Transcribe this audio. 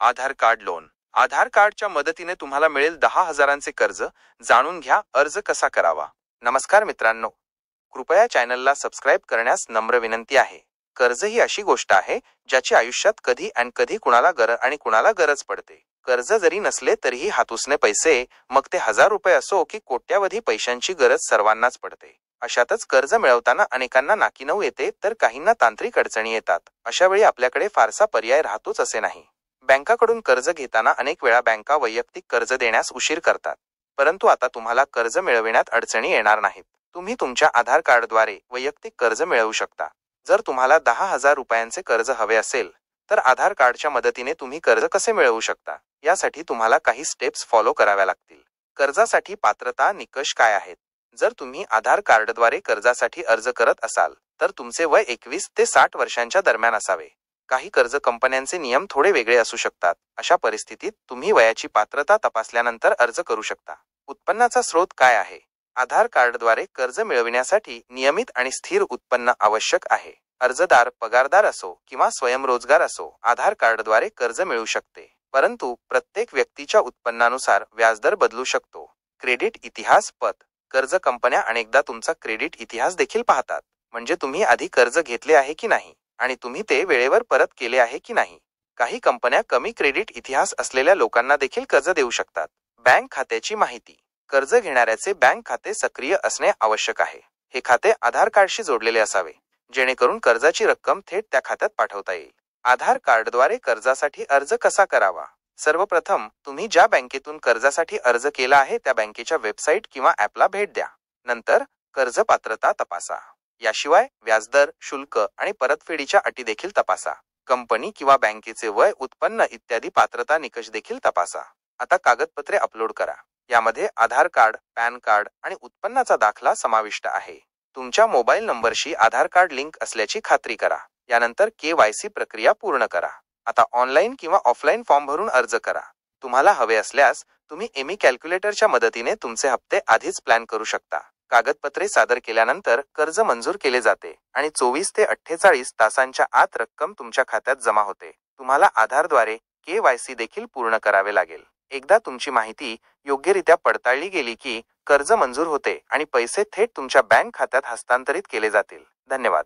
आधार card loan. आधार कार्डच्या मदतीने तुम्हाला मिळेल 10,000चे कर्ज. जाणून घ्या अर्ज कसा करावा. नमस्कार मित्रांनो, कृपया चॅनलला सबस्क्राईब करण्यास नम्र विनंती आहे. कर्ज ही अशी गोष्ट आहे ज्याची आयुष्यात कधी आणि कधी कुणाला गरज पडते. कर्ज जरी नसले तरीही हातूसने पैसे, मग ते 1000 रुपये असो की कोट्यावधी पैशांची गरज सर्वांनाच पडते. अशातच कर्ज मिळवताना अनेकांना नाकीनऊ येते तर काहींना तांत्रिक अडचणी येतात. अशा वेळी आपल्याकडे फारसा पर्याय राहतोच असे नाही. बँकाकडून कर्ज घेताना अनेक वेळा बँका वैयक्तिक कर्ज देण्यास उशीर करतात. परंतु आता तुम्हाला कर्ज मिळविण्यात अडचणी येणार नाहीत. तुम्ही तुमच्या आधार कार्डद्वारे वैयक्तिक कर्ज मिळवू शकता. जर तुम्हाला 10,000 रुपयांचे कर्ज हवे असेल तर आधार कार्डच्या मदतीने तुम्ही कर्ज कसे मिळवू शकता, यासाठी तुम्हाला काही स्टेप्स फॉलो कराव्या लागतील. कर्जासाठी पात्रता निकष काय आहेत? जर तुम्ही आधार कार्डद्वारे कर्जासाठी अर्ज करत असाल तर तुमचे वय 21 ते 60 वर्षांच्या दरम्यान असावे. काही कर्ज कंपन्यांचे नियम थोडे वेगळे असू शकतात. अशा परिस्थितीत तुम्ही वयाची पात्रता तपासल्यानंतर अर्ज करू शकता. उत्पन्नाचा स्रोत काय आहे? आधार कार्डद्वारे कर्ज मिळविण्यासाठी नियमित आणि स्थिर उत्पन्न आवश्यक आहे. अर्जदार पगारदार असो किंवा स्वयंरोजगार असो, आधार कार्डद्वारे कर्ज मिळू शकते. परंतु प्रत्येक व्यक्तीच्या उत्पन्नानुसार व्याजदर बदलू शकतो. क्रेडिट इतिहास पत. कर्ज कंपन्या अनेकदा तुमचा क्रेडिट इतिहास देखील पाहतात. म्हणजे तुम्ही आधी कर्ज घेतले आहे की नाही आणि तुम्ही ते वेळेवर परत केले आहे की नाही. काही कंपन्या कमी क्रेडिट इतिहास असलेल्या लोकांना देखील कर्ज देऊ शकतात. बँक खात्याची माहिती. कर्ज घेणाऱ्याचे बँक खाते सक्रिय असणे आवश्यक आहे. हे खाते आधार कार्डशी जोडलेले असावे, जेणेकरून कर्जाची रक्कम थेट त्या खात्यात पाठवता येईल. आधार कार्डद्वारे कर्जासाठी अर्ज कसा करावा? सर्वप्रथम तुम्ही ज्या बँकेतून कर्जासाठी अर्ज केला आहे त्या बँकेच्या वेबसाईट किंवा ॲपला भेट द्या. नंतर कर्ज पात्रता तपासा. याशिवाय व्याजदर, शुल्क आणि परतफेडीच्या अटी देखील तपासा. कंपनी किंवा बँकेचे वय, उत्पन्न इत्यादी पात्रता निकष देखील तपासा. आता कागदपत्रे अपलोड करा. यामध्ये आधार कार्ड, पॅन कार्ड आणि उत्पन्नाचा दाखला समाविष्ट आहे. तुमच्या मोबाईल नंबरशी आधार कार्ड लिंक असल्याची खात्री करा. यानंतर KYC प्रक्रिया पूर्ण करा. आता ऑनलाईन किंवा ऑफलाईन फॉर्म भरून अर्ज करा. तुम्हाला हवे असल्यास तुम्ही एमी कॅल्क्युलेटरच्या मदतीने तुमचे हप्ते आधीच प्लॅन करू शकता. कागदपत्रे सादर केल्यानंतर कर्ज मंजूर केले जाते आणि 24 ते 48 तासांच्या आत रक्कम तुमच्या खात्यात जमा होते. तुम्हाला आधारद्वारे KYC देखील पूर्ण करावे लागेल. एकदा तुमची माहिती योग्यरित्या पडताळली गेली की कर्ज मंजूर होते आणि पैसे थेट तुमच्या बँक खात्यात हस्तांतरित केले जातील. धन्यवाद.